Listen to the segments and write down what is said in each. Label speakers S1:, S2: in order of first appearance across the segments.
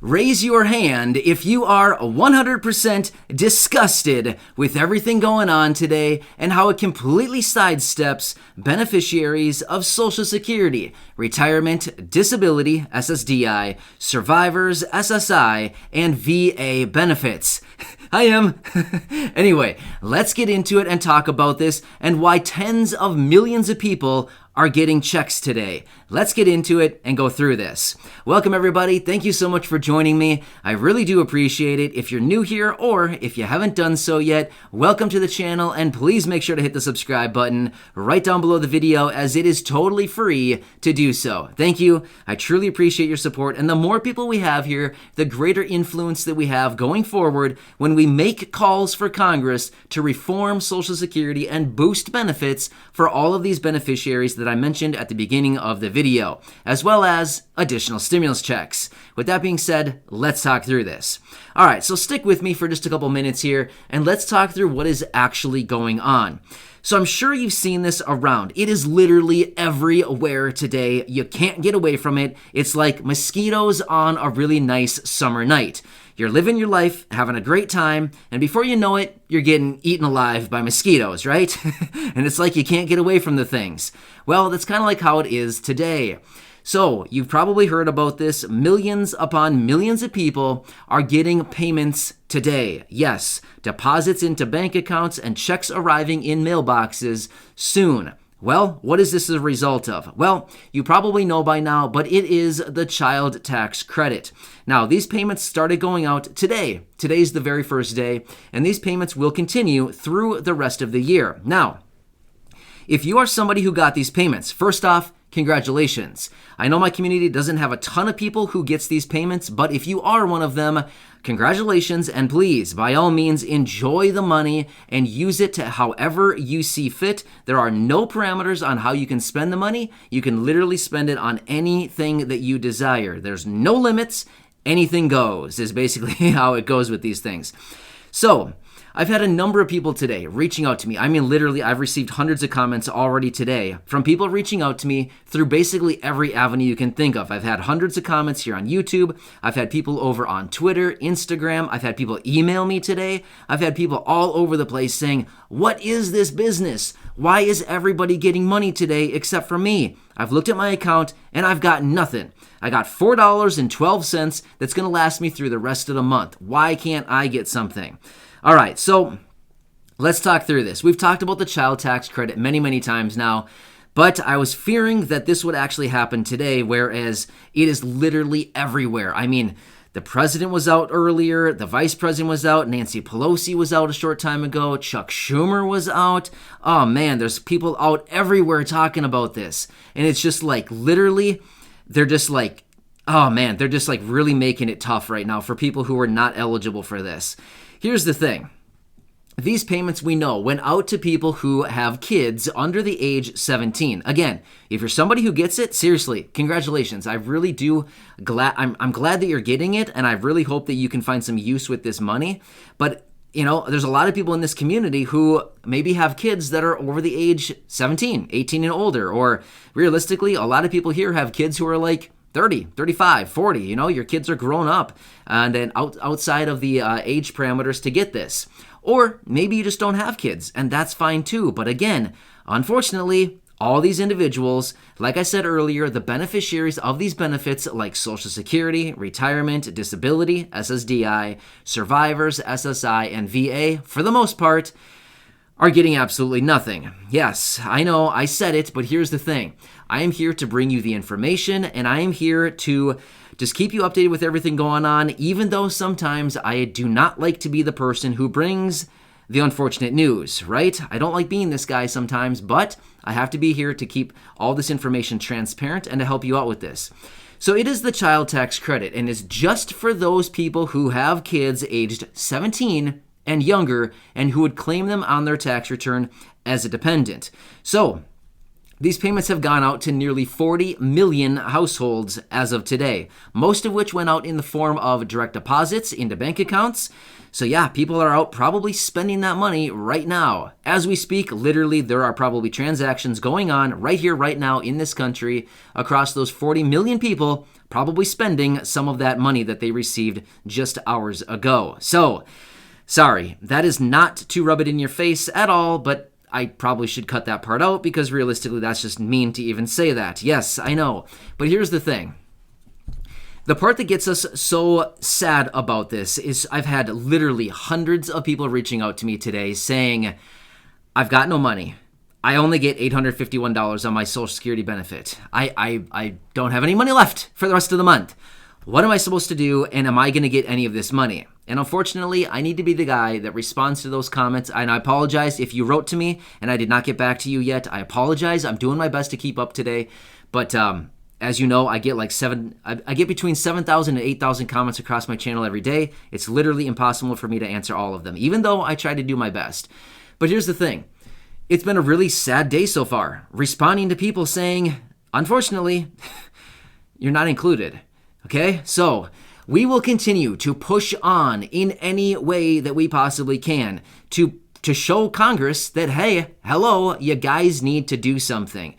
S1: Raise your hand if you are 100% disgusted with everything going on today and how it completely sidesteps beneficiaries of Social Security, retirement, disability, SSDI, survivors, SSI, and VA benefits. I am. Anyway, let's get into it and talk about this and why tens of millions of people are getting checks today. Let's get into it and go through this. Welcome everybody. Thank you so much for joining me. I really do appreciate it. If you're new here or if you haven't done so yet, welcome to the channel and please make sure to hit the subscribe button right down below the video as it is totally free to do so. Thank you. I truly appreciate your support, and the more people we have here, the greater influence that we have going forward when we make calls for Congress to reform Social Security and boost benefits for all of these beneficiaries that I mentioned at the beginning of the video, as well as additional stimulus checks. With that being said, let's talk through this. All right, so stick with me for just a couple minutes here, and let's talk through what is actually going on. So I'm sure you've seen this around. It is literally everywhere today. You can't get away from it. It's like mosquitoes on a really nice summer night. You're living your life, having a great time, and before you know it, you're getting eaten alive by mosquitoes, right? And it's like you can't get away from the things. Well, that's kind of like how it is today. So, you've probably heard about this. Millions upon millions of people are getting payments today. Yes, deposits into bank accounts and checks arriving in mailboxes soon. Well, what is this a result of? Well, you probably know by now, but it is the child tax credit. Now, these payments started going out today. Today's the very first day, and these payments will continue through the rest of the year. Now, if you are somebody who got these payments, first off, congratulations. I know my community doesn't have a ton of people who gets these payments, but if you are one of them, congratulations, and please, by all means, enjoy the money and use it to however you see fit. There are no parameters on how you can spend the money. You can literally spend it on anything that you desire. There's no limits. Anything goes is basically how it goes with these things. So, I've had a number of people today reaching out to me. I mean, literally, I've received hundreds of comments already today from people reaching out to me through basically every avenue you can think of. I've had hundreds of comments here on YouTube. I've had people over on Twitter, Instagram. I've had people email me today. I've had people all over the place saying, what is this business? Why is everybody getting money today except for me? I've looked at my account and I've got nothing. I got $4.12 that's going to last me through the rest of the month. Why can't I get something? All right, so let's talk through this. We've talked about the child tax credit many, many times now, but I was fearing that this would actually happen today, whereas it is literally everywhere. I mean, the president was out earlier, the vice president was out, Nancy Pelosi was out a short time ago, Chuck Schumer was out. Oh man, there's people out everywhere talking about this. And it's just like literally, they're just like, oh man, they're just like really making it tough right now for people who are not eligible for this. Here's the thing. These payments, we know, went out to people who have kids under the age 17. Again, if you're somebody who gets it, seriously, congratulations. I really do I'm glad that you're getting it, and I really hope that you can find some use with this money. But, you know, there's a lot of people in this community who maybe have kids that are over the age 17, 18 and older, or realistically, a lot of people here have kids who are like 30, 35, 40, you know, your kids are grown up and then outside of the age parameters to get this. Or maybe you just don't have kids, and that's fine too. But again, unfortunately, all these individuals, like I said earlier, the beneficiaries of these benefits like Social Security, retirement, disability, SSDI, survivors, SSI, and VA, for the most part, are getting absolutely nothing. Yes, I know, I said it, but here's the thing. I am here to bring you the information, and I am here to just keep you updated with everything going on, even though sometimes I do not like to be the person who brings the unfortunate news, right? I don't like being this guy sometimes, but I have to be here to keep all this information transparent and to help you out with this. So it is the child tax credit, and it's just for those people who have kids aged 17 and younger and who would claim them on their tax return as a dependent. So These payments have gone out to nearly 40 million households as of today, most of which went out in the form of direct deposits into bank accounts. So yeah, people are out probably spending that money right now. As we speak, literally, there are probably transactions going on right here, right now in this country across those 40 million people probably spending some of that money that they received just hours ago. So, sorry, that is not to rub it in your face at all, but I probably should cut that part out because realistically that's just mean to even say that. Yes, I know. But here's the thing. The part that gets us so sad about this is I've had literally hundreds of people reaching out to me today saying, I've got no money. I only get $851 on my Social Security benefit. I don't have any money left for the rest of the month. What am I supposed to do, and am I going to get any of this money? And unfortunately, I need to be the guy that responds to those comments. And I apologize if you wrote to me and I did not get back to you yet. I apologize. I'm doing my best to keep up today. But as you know, I get I get between 7,000 and 8,000 comments across my channel every day. It's literally impossible for me to answer all of them, even though I try to do my best. But here's the thing. It's been a really sad day so far, responding to people saying, unfortunately, you're not included. Okay? So we will continue to push on in any way that we possibly can to show Congress that, hey, hello, you guys need to do something.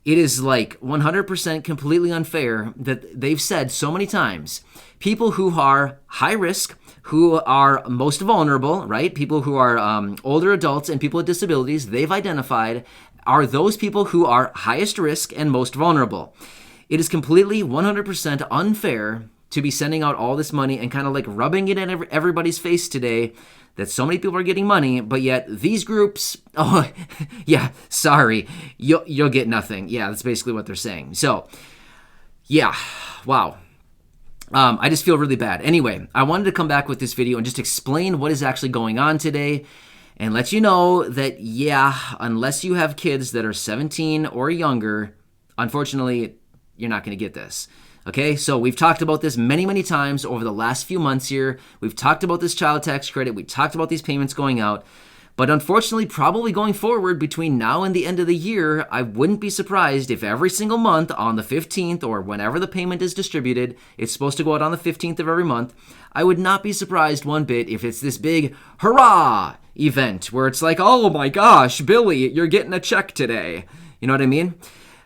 S1: It is like 100% completely unfair that they've said so many times, people who are high risk, who are most vulnerable, right? People who are older adults and people with disabilities, they've identified are those people who are highest risk and most vulnerable. It is completely 100% unfair to be sending out all this money and kind of like rubbing it in everybody's face today that so many people are getting money, but yet these groups, oh, yeah, sorry, you'll get nothing. Yeah, that's basically what they're saying. So, yeah, wow. I just feel really bad. Anyway, I wanted to come back with this video and just explain what is actually going on today and let you know that, yeah, unless you have kids that are 17 or younger, unfortunately, you're not going to get this. Okay, so we've talked about this many, many times over the last few months here. We've talked about this child tax credit. We talked about these payments going out. But unfortunately, probably going forward between now and the end of the year, I wouldn't be surprised if every single month on the 15th or whenever the payment is distributed, it's supposed to go out on the 15th of every month. I would not be surprised one bit if it's this big hurrah event where it's like, oh my gosh, Billy, you're getting a check today. You know what I mean?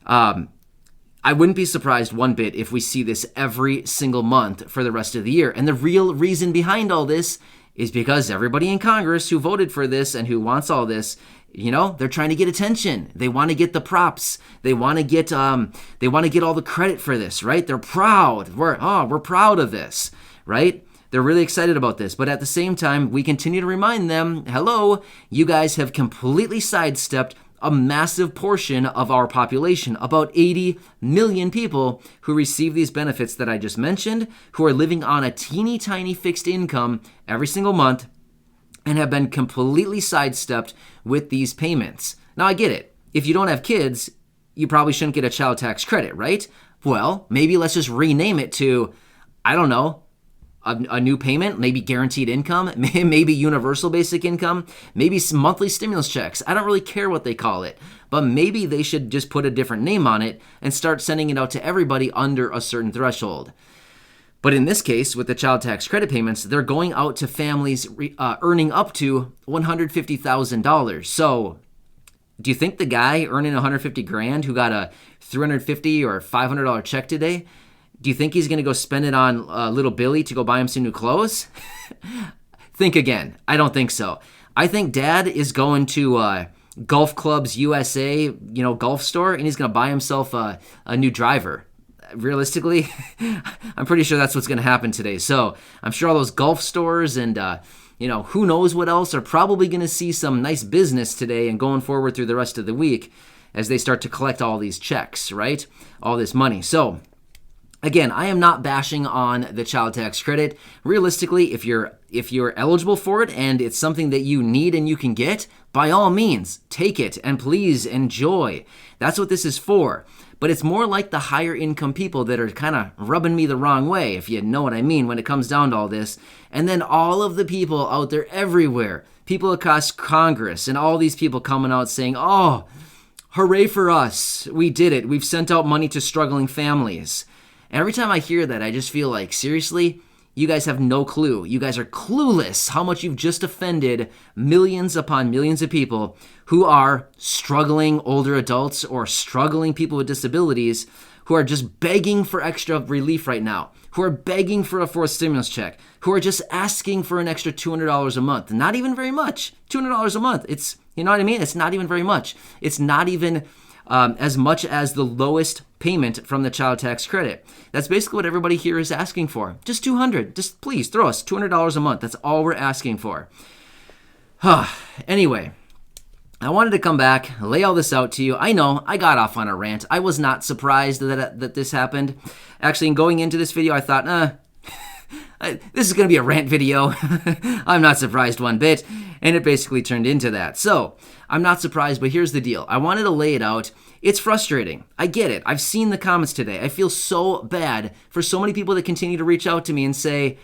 S1: I wouldn't be surprised one bit if we see this every single month for the rest of the year. And the real reason behind all this is because everybody in Congress who voted for this and who wants all this, you know, they're trying to get attention. They want to get the props. They want to get all the credit for this, right? They're proud. We're proud of this, right? They're really excited about this. But at the same time, we continue to remind them, hello, you guys have completely sidestepped a massive portion of our population, about 80 million people who receive these benefits that I just mentioned, who are living on a teeny tiny fixed income every single month and have been completely sidestepped with these payments. Now, I get it. If you don't have kids, you probably shouldn't get a child tax credit, right? Well, maybe let's just rename it to, I don't know, a new payment, maybe guaranteed income, maybe universal basic income, maybe some monthly stimulus checks. I don't really care what they call it, but maybe they should just put a different name on it and start sending it out to everybody under a certain threshold. But in this case, with the child tax credit payments, they're going out to families earning up to $150,000. So do you think the guy earning $150,000 who got a $350 or $500 check today, do you think he's going to go spend it on little Billy to go buy him some new clothes? Think again. I don't think so. I think Dad is going to Golf Clubs USA, golf store, and he's going to buy himself a new driver. Realistically, I'm pretty sure that's what's going to happen today. So I'm sure all those golf stores and who knows what else are probably going to see some nice business today and going forward through the rest of the week as they start to collect all these checks, right? All this money. So again, I am not bashing on the child tax credit. Realistically, if you're eligible for it and it's something that you need and you can get, by all means, take it and please enjoy. That's what this is for. But it's more like the higher income people that are kind of rubbing me the wrong way, if you know what I mean, when it comes down to all this. And then all of the people out there everywhere, people across Congress and all these people coming out saying, oh, Hooray for us. We did it. We've sent out money to struggling families. Every time I hear that, I just feel like, seriously, you guys have no clue. You guys are clueless how much you've just offended millions upon millions of people who are struggling older adults or struggling people with disabilities who are just begging for extra relief right now, who are begging for a fourth stimulus check, who are just asking for an extra $200 a month. Not even very much. $200 a month. It's, you know what I mean? It's not even very much. It's not even as much as the lowest payment from the child tax credit. That's basically what everybody here is asking for. Just $200. Just please throw us $200 a month. That's all we're asking for. Anyway, I wanted to come back, lay all this out to you. I know I got off on a rant. I was not surprised that this happened. Actually, in going into this video, I thought, this is going to be a rant video. I'm not surprised one bit. And it basically turned into that. So I'm not surprised, but here's the deal. I wanted to lay it out. It's frustrating. I get it. I've seen the comments today. I feel so bad for so many people that continue to reach out to me and say,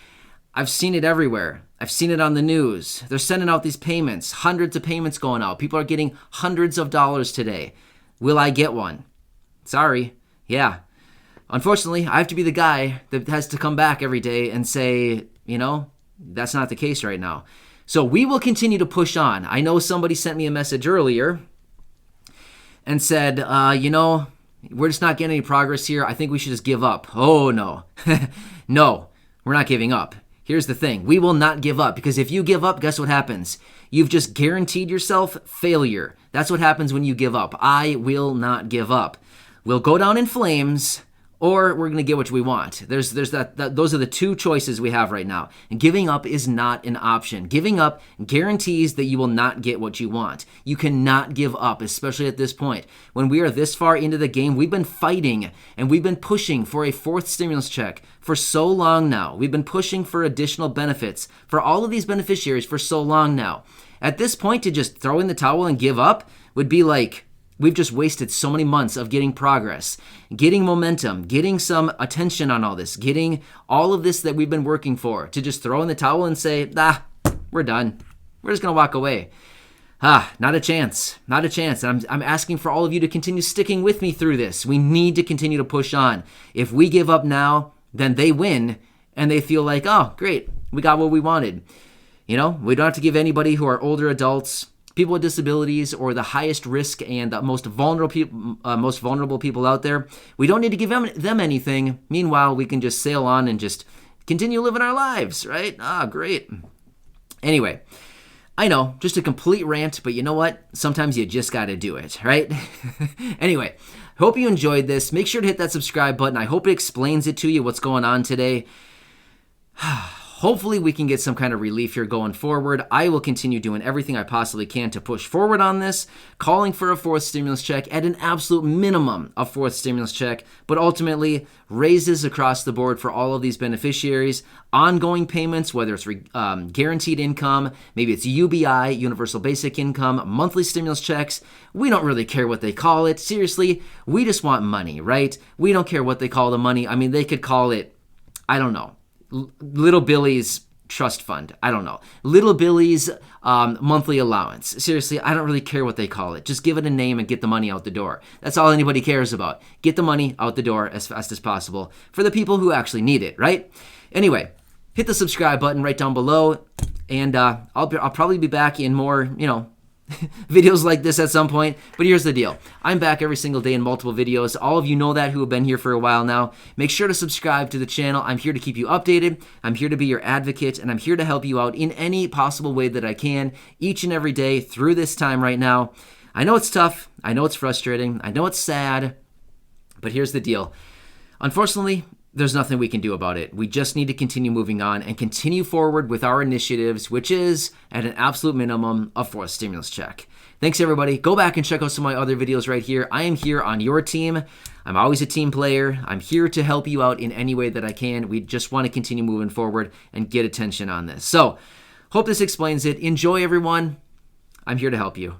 S1: I've seen it everywhere. I've seen it on the news. They're sending out these payments, hundreds of payments going out. People are getting hundreds of dollars today. Will I get one? Sorry. Yeah. Unfortunately, I have to be the guy that has to come back every day and say, that's not the case right now. So we will continue to push on. I know somebody sent me a message earlier and said, we're just not getting any progress here. I think we should just give up. Oh, no. No, we're not giving up. Here's the thing. We will not give up, because if you give up, guess what happens? You've just guaranteed yourself failure. That's what happens when you give up. I will not give up. We'll go down in flames, or we're going to get what we want. Those are the two choices we have right now. And giving up is not an option. Giving up guarantees that you will not get what you want. You cannot give up, especially at this point. When we are this far into the game, we've been fighting and we've been pushing for a fourth stimulus check for so long now. We've been pushing for additional benefits for all of these beneficiaries for so long now. At this point, to just throw in the towel and give up would be like, we've just wasted so many months of getting progress, getting momentum, getting some attention on all this, getting all of this that we've been working for, to just throw in the towel and say, we're done. We're just going to walk away. Not a chance. Not a chance. And I'm asking for all of you to continue sticking with me through this. We need to continue to push on. If we give up now, then they win and they feel like, oh, great, we got what we wanted. We don't have to give anybody who are older adults, people with disabilities, or the highest risk and the most vulnerable people out there, we don't need to give them anything. Meanwhile, we can just sail on and just continue living our lives, right? Great. Anyway, I know, just a complete rant, but you know what? Sometimes you just got to do it, right? Anyway, hope you enjoyed this. Make sure to hit that subscribe button. I hope it explains it to you what's going on today. Hopefully we can get some kind of relief here going forward. I will continue doing everything I possibly can to push forward on this, calling for a fourth stimulus check, at an absolute minimum a fourth stimulus check, but ultimately raises across the board for all of these beneficiaries, ongoing payments, whether it's guaranteed income, maybe it's UBI, universal basic income, monthly stimulus checks. We don't really care what they call it. Seriously, we just want money, right? We don't care what they call the money. I mean, they could call it, I don't know, Little Billy's trust fund. I don't know. Little Billy's monthly allowance. Seriously, I don't really care what they call it. Just give it a name and get the money out the door. That's all anybody cares about. Get the money out the door as fast as possible for the people who actually need it, right? Anyway, hit the subscribe button right down below, and I'll probably be back in more, videos like this at some point. But here's the deal. I'm back every single day in multiple videos. All of you know that who have been here for a while now. Make sure to subscribe to the channel. I'm here to keep you updated. I'm here to be your advocate, and I'm here to help you out in any possible way that I can each and every day through this time right now. I know it's tough. I know it's frustrating. I know it's sad. But here's the deal. Unfortunately, there's nothing we can do about it. We just need to continue moving on and continue forward with our initiatives, which is, at an absolute minimum, a fourth stimulus check. Thanks, everybody. Go back and check out some of my other videos right here. I am here on your team. I'm always a team player. I'm here to help you out in any way that I can. We just want to continue moving forward and get attention on this. So, hope this explains it. Enjoy, everyone. I'm here to help you.